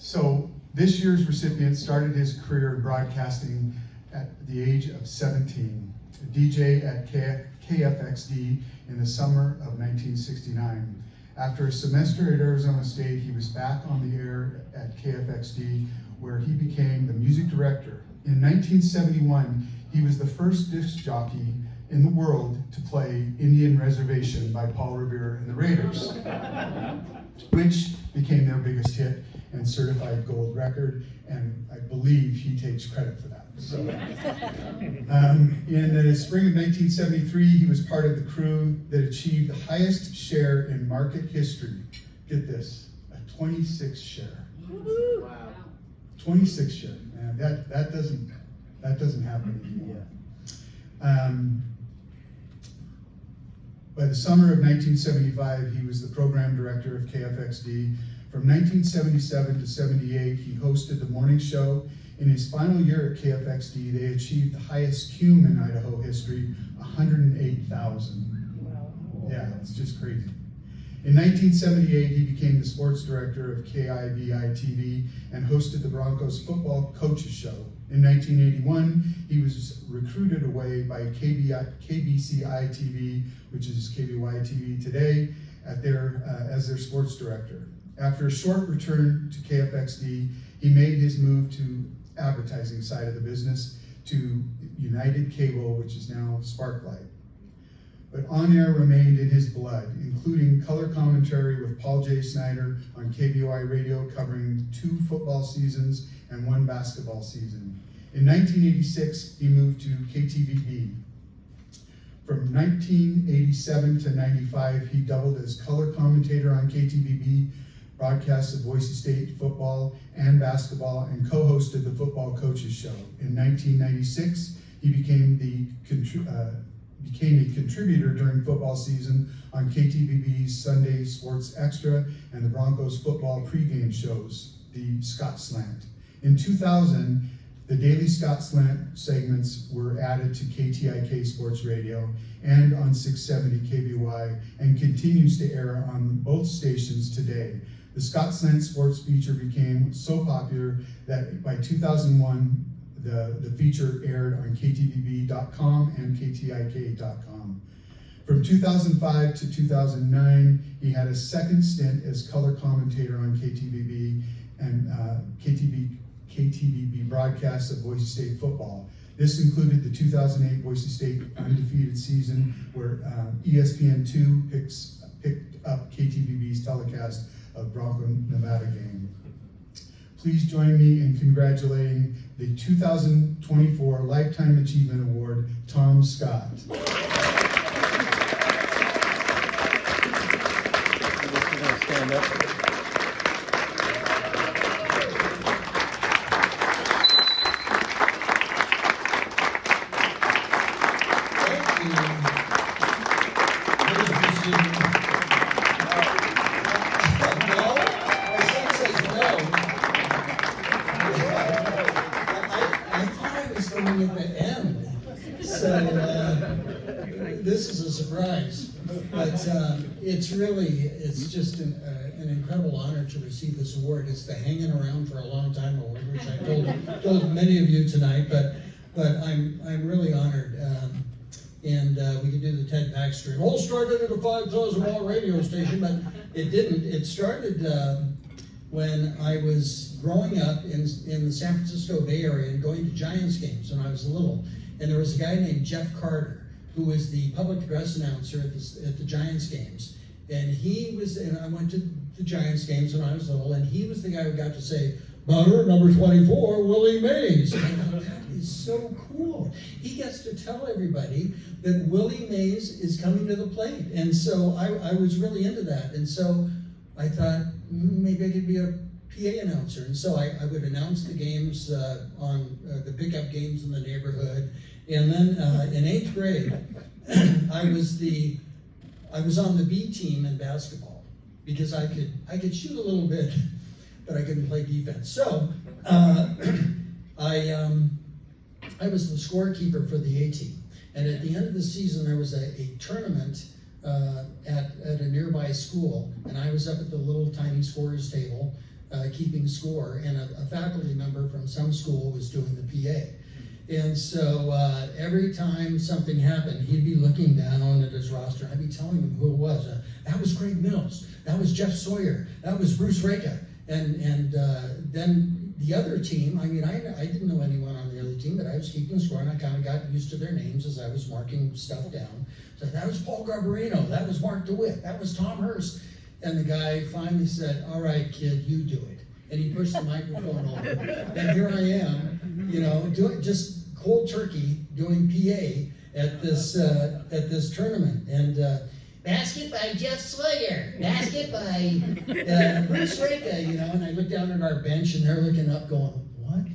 So this year's recipient started his career in broadcasting at the age of 17, a DJ at KFXD in the summer of 1969. After a semester at Arizona State, he was back on the air at KFXD, where he became the music director. In 1971, he was the first disc jockey in the world to play Indian Reservation by Paul Revere and the Raiders, which became their biggest hit and certified gold record, and I believe he takes credit for that. So, in the spring of 1973, he was part of the crew that achieved the highest share in market history. Get this, a 26 share. Wow. 26 share, man, that doesn't happen anymore. By the summer of 1975, he was the program director of KFXD. From 1977 to 78, he hosted the morning show. In his final year at KFXD, they achieved the highest cume in Idaho history, 108,000. Wow. Yeah, it's just crazy. In 1978, he became the sports director of KIVI-TV and hosted the Broncos football coaches show. In 1981, he was recruited away by KBCI-TV, which is KBY-TV today, as their sports director. After a short return to KFXD, he made his move to advertising side of the business to United Cable, which is now Sparklight. But on-air remained in his blood, including color commentary with Paul J. Snyder on KBOI radio covering 2 football seasons and 1 basketball season. In 1986, he moved to KTVB. From 1987 to 95, he doubled as color commentator on KTVB, broadcasts of Boise State football and basketball, and co-hosted the football coaches show. In 1996, he became a contributor during football season on KTVB's Sunday Sports Extra and the Broncos football pregame shows, the Scott Slant. In 2000, the daily Scott Slant segments were added to KTIK Sports Radio and on 670 KBY and continues to air on both stations today. The Scott Slant Sports feature became so popular that by 2001, the feature aired on KTVB.com and KTIK.com. From 2005 to 2009, he had a second stint as color commentator on KTVB and KTVB broadcasts of Boise State football. This included the 2008 Boise State undefeated season where ESPN2 picked up KTVB's telecast of Bronco-Nevada game. Please join me in congratulating the 2024 Lifetime Achievement Award, Tom Scott. Stand up. This is a surprise, but it's just an incredible honor to receive this award. It's the hanging around for a long time award, which I told many of you tonight, but I'm really honored. And we could do the Ted Baxter. It all started at a 5,000-watt radio station, but it didn't. It started when I was growing up in the San Francisco Bay Area and going to Giants games when I was little. And there was a guy named Jeff Carter, who was the public address announcer at the Giants games. And I went to the Giants games when I was little, and he was the guy who got to say, "Batter number 24, Willie Mays." And I thought, that is so cool. He gets to tell everybody that Willie Mays is coming to the plate. And so I was really into that. And so I thought, maybe I could be a PA announcer. And so I would announce the games on the pickup games in the neighborhood. And then in 8th grade, I was on the B team in basketball because I could shoot a little bit, but I couldn't play defense. So I was the scorekeeper for the A team. And at the end of the season, there was a tournament at a nearby school, and I was up at the little tiny scorer's table keeping score, and a faculty member from some school was doing the PA. And so every time something happened, he'd be looking down at his roster. I'd be telling him who it was. That was Greg Mills. That was Jeff Sawyer. That was Bruce Reka. And then the other team, I mean, I didn't know anyone on the other team, but I was keeping score, and I kind of got used to their names as I was marking stuff down. So that was Paul Garbarino. That was Mark DeWitt. That was Tom Hurst. And the guy finally said, "All right, kid, you do it." And he pushed the microphone over. And here I am, you know, doing just cold turkey doing PA at this tournament. And basket by Jeff Sawyer, basket by Bruce Reka, you know. And I look down at our bench, and they're looking up, going, "What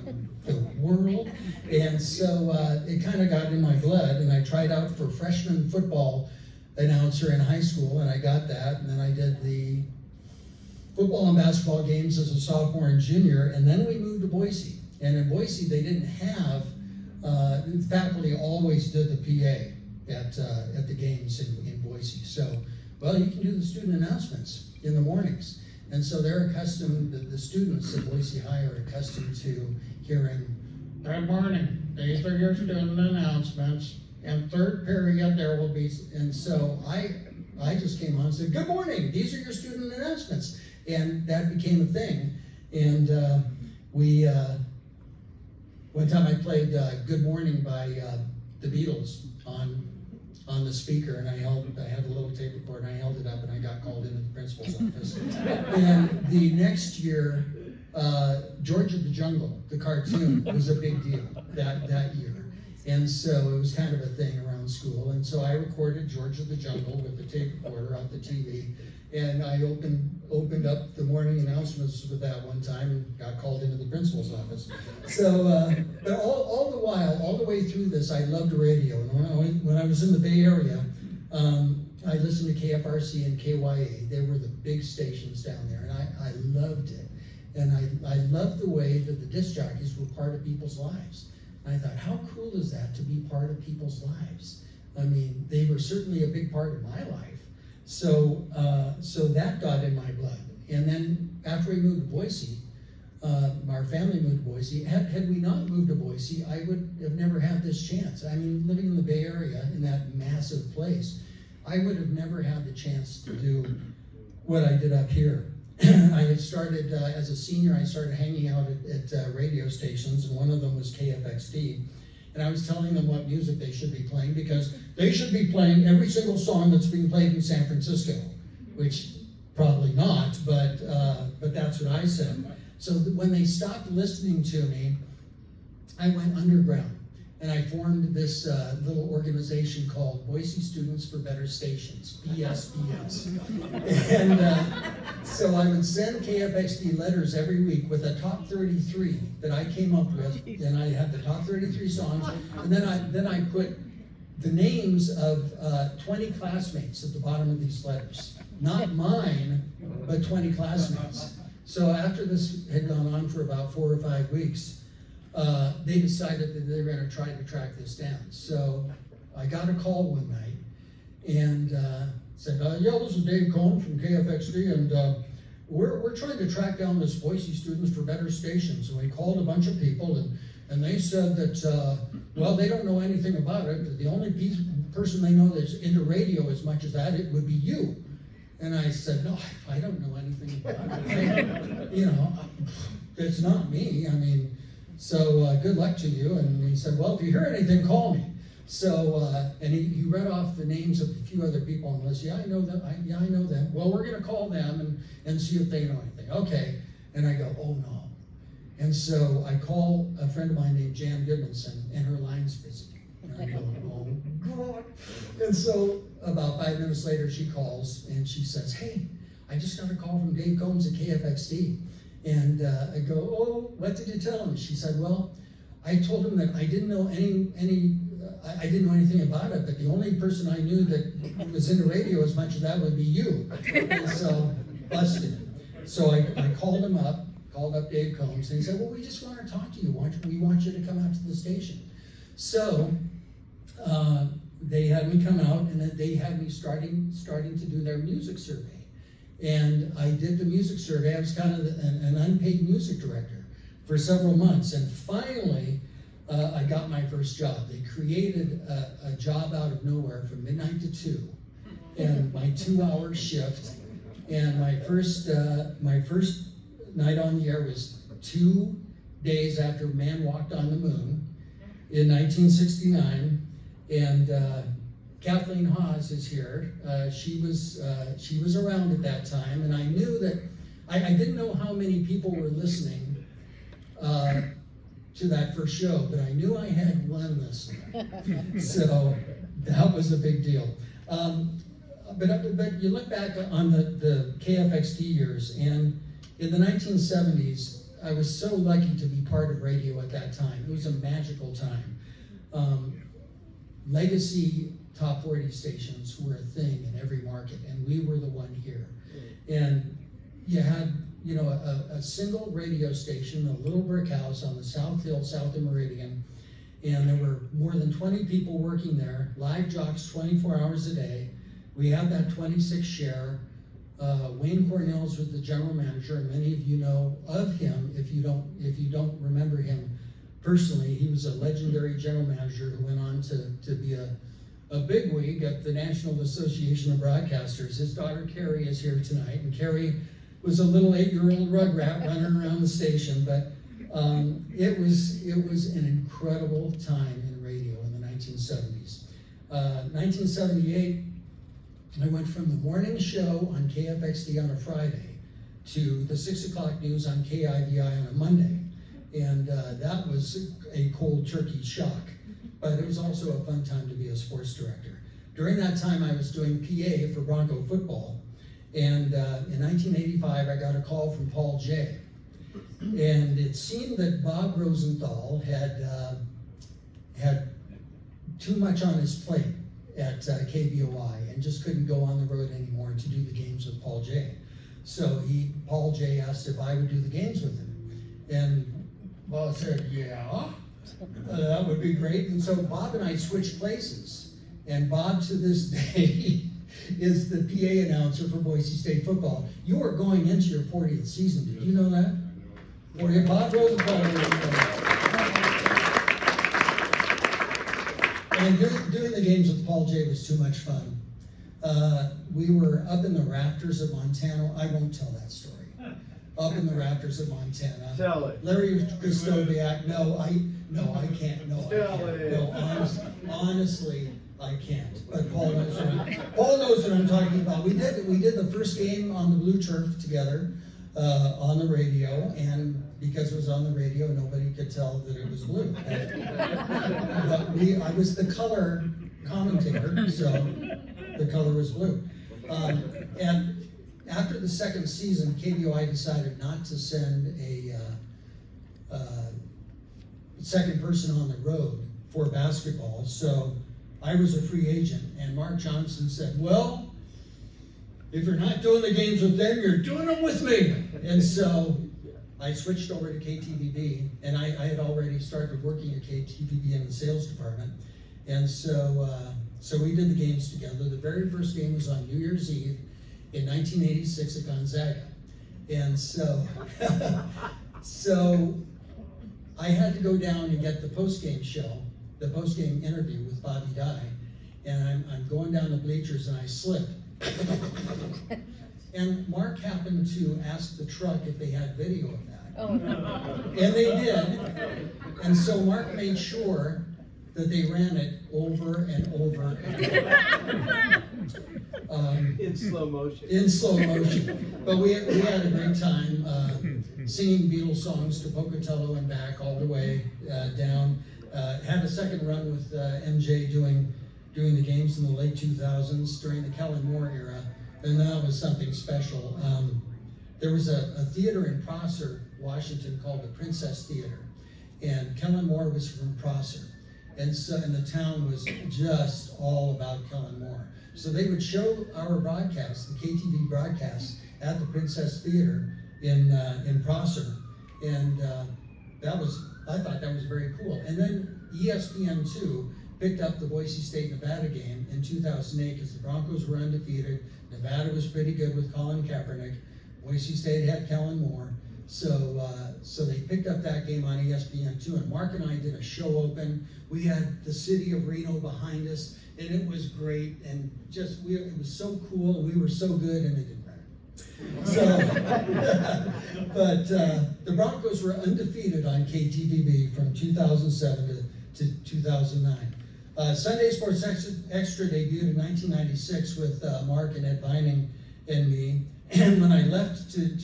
in the world?" And so it kind of got in my blood, and I tried out for freshman football announcer in high school, and I got that. And then I did the football and basketball games as a sophomore and junior, and then we moved to Boise. And in Boise, they didn't have, faculty always did the PA at the games in Boise. So, well, you can do the student announcements in the mornings. And so they're accustomed, the students at Boise High are accustomed to hearing, "Good morning, these are your student announcements. And third period there will be," and so I just came on and said, "Good morning, these are your student announcements." And that became a thing. And one time I played "Good Morning" by the Beatles on the speaker, and I had a little tape recorder, and I held it up, and I got called into the principal's office. And the next year, George of the Jungle, the cartoon, was a big deal that year. And so it was kind of a thing around school. And so I recorded George of the Jungle with the tape recorder on the TV. And I opened up the morning announcements with that one time and got called into the principal's office. So, but all the while, all the way through this, I loved radio. And when I was in the Bay Area, I listened to KFRC and KYA. They were the big stations down there, and I loved it. And I loved the way that the disc jockeys were part of people's lives. And I thought, how cool is that to be part of people's lives? I mean, they were certainly a big part of my life. So that got in my blood. And then after we moved to Boise, our family moved to Boise. Had we not moved to Boise, I would have never had this chance. I mean, living in the Bay Area, in that massive place, I would have never had the chance to do what I did up here. I had started, as a senior, I started hanging out at radio stations, and one of them was KFXD. And I was telling them what music they should be playing, because they should be playing every single song that's being played in San Francisco, which probably not, but that's what I said. So when they stopped listening to me, I went underground, and I formed this little organization called Boise Students for Better Stations, BSBS. And so I would send KFXD letters every week with a top 33 that I came up with, and I had the top 33 songs, and then I put the names of 20 classmates at the bottom of these letters. Not mine, but 20 classmates. So after this had gone on for about 4 or 5 weeks, they decided that they were going to try to track this down. So I got a call one night and said, "Yeah, this is Dave Combs from KFXD, and we're trying to track down this Boise Students for Better Stations." And we called a bunch of people, and they said that, well, they don't know anything about it. The only person they know that's into radio as much as that, it would be you. And I said, "No, I don't know anything about it. You know, it's not me. I mean, so good luck to you." And he said, "Well, if you hear anything, call me." So, and he read off the names of a few other people on the list. "Yeah, I know them. I know them." "Well, we're going to call them and see if they know anything." "Okay." And I go, "Oh no." And so I call a friend of mine named Jan Goodmanson, and her line's busy. And I go, "Oh God." And so about 5 minutes later, she calls and she says, "Hey, I just got a call from Dave Combs at KFXD. And I go, "Oh, what did you tell him?" She said, "Well, I told him that I didn't know I didn't know anything about it, but the only person I knew that was into radio as much as that would be you." And so, busted. So I called him up, called up Dave Combs, and he said, "Well, we just want to talk to you. We want you to come out to the station." So they had me come out, and then they had me starting to do their music survey. And I did the music survey. I was kind of an unpaid music director for several months. And finally, I got my first job. They created a job out of nowhere from midnight to 2, and my 2-hour shift. And my first night on the air was 2 days after man walked on the moon in 1969. And Kathleen Haas is here. She was around at that time, and I knew that I didn't know how many people were listening to that first show, but I knew I had one listener. So that was a big deal. But you look back on the KFXD years, and in the 1970s, I was so lucky to be part of radio at that time. It was a magical time. Legacy top 40 stations were a thing in every market, and we were the one here. And you had, a single radio station, a little brick house on the South Hill, south of Meridian, and there were more than 20 people working there, live jocks 24 hours a day. We had that 26 share. Wayne Cornells was the general manager, and many of you know of him. If you don't remember him personally, he was a legendary general manager who went on to be a bigwig at the National Association of Broadcasters. His daughter Carrie is here tonight, and Carrie was a little 8-year-old rugrat running around the station. But it was an incredible time in radio in the 1970s. 1978. I went from the morning show on KFXD on a Friday to the 6 o'clock news on KIVI on a Monday. And that was a cold turkey shock, but it was also a fun time to be a sports director. During that time, I was doing PA for Bronco football. And in 1985, I got a call from Paul Jay. And it seemed that Bob Rosenthal had too much on his plate at KBOI and just couldn't go on the road anymore to do the games with Paul Jay. So Paul Jay asked if I would do the games with him. And Bob said, yeah, that would be great. And so Bob and I switched places. And Bob, to this day, is the PA announcer for Boise State football. You are going into your 40th season. Did you know that? Bob Rosenthal. And doing the games with Paul Jay was too much fun. We were up in the rafters of Montana. I won't tell that story. Up in the rafters of Montana. Tell it. Larry Kristoviak. No, I can't. No, Tell it. No, honestly, I can't. But Paul knows what I'm talking about. We did the first game on the blue turf together on the radio, and because it was on the radio, nobody could tell that it was blue. But I was the color commentator, so the color was blue. And after the second season, KBOI decided not to send a second person on the road for basketball, so I was a free agent, and Mark Johnson said, well, if you're not doing the games with them, you're doing them with me. And so I switched over to KTVB, and I had already started working at KTVB in the sales department. And so we did the games together. The very first game was on New Year's Eve in 1986 at Gonzaga. And so I had to go down and get the post-game show, the post-game interview with Bobby Dye. And I'm going down the bleachers, and I slipped. And Mark happened to ask the truck if they had video of that. Oh, no. And they did. And so Mark made sure that they ran it over and over and over. In slow motion. In slow motion. But we had a great time singing Beatles songs to Pocatello and back all the way down. Had a second run with MJ doing the games in the late 2000s during the Kellen Moore era, and that was something special. There was a theater in Prosser, Washington called the Princess Theater, and Kellen Moore was from Prosser, and the town was just all about Kellen Moore. So they would show our broadcasts, the KTV broadcasts, at the Princess Theater in Prosser, and I thought that was very cool. And then ESPN2 picked up the Boise State Nevada game in 2008 because the Broncos were undefeated. Nevada was pretty good with Colin Kaepernick. Boise State had Kellen Moore. So they picked up that game on ESPN2, and Mark and I did a show open. We had the city of Reno behind us, and it was great, and it was so cool, and we were so good, and it didn't matter. So, but the Broncos were undefeated on KTVB from 2007 to 2009. Sunday Sports Extra debuted in 1996 with Mark and Ed Vining and me. And when I left to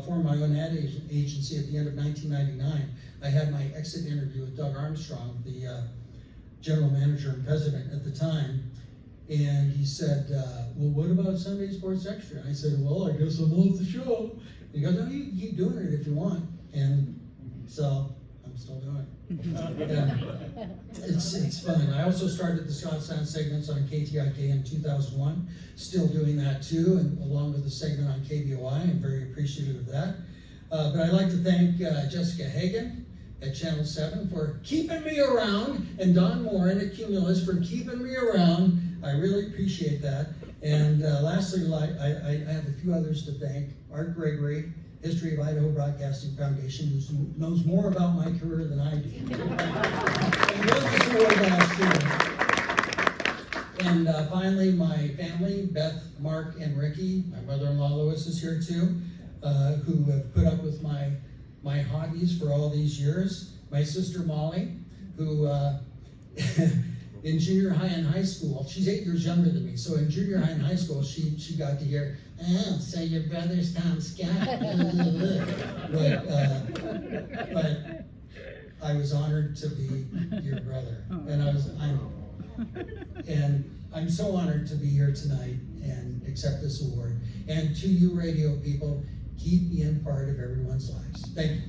form my own ad agency at the end of 1999, I had my exit interview with Doug Armstrong, the general manager and president at the time. And he said, well, what about Sunday Sports Extra? And I said, well, I guess I'm off the show. And he goes, no, you can keep doing it if you want. And so I'm still doing it. It's fun. I also started the Scott Sound segments on KTIK in 2001. Still doing that too, and along with the segment on KBOI. I'm very appreciative of that. But I'd like to thank Jessica Hagan at Channel 7 for keeping me around, and Don Morin at Cumulus for keeping me around. I really appreciate that. And lastly, I have a few others to thank. Art Gregory, History of Idaho Broadcasting Foundation, who knows more about my career than I do. And Lucas Award last year. And finally, my family, Beth, Mark, and Ricky. My mother-in-law Lois is here too, who have put up with my hobbies for all these years. My sister Molly, who in junior high and high school, she's 8 years younger than me, so in junior high and high school, she got to hear, oh, so your brother's Tom Scott. But I was honored to be your brother, and I'm so honored to be here tonight and accept this award. And to you radio people, keep being part of everyone's lives. Thank you.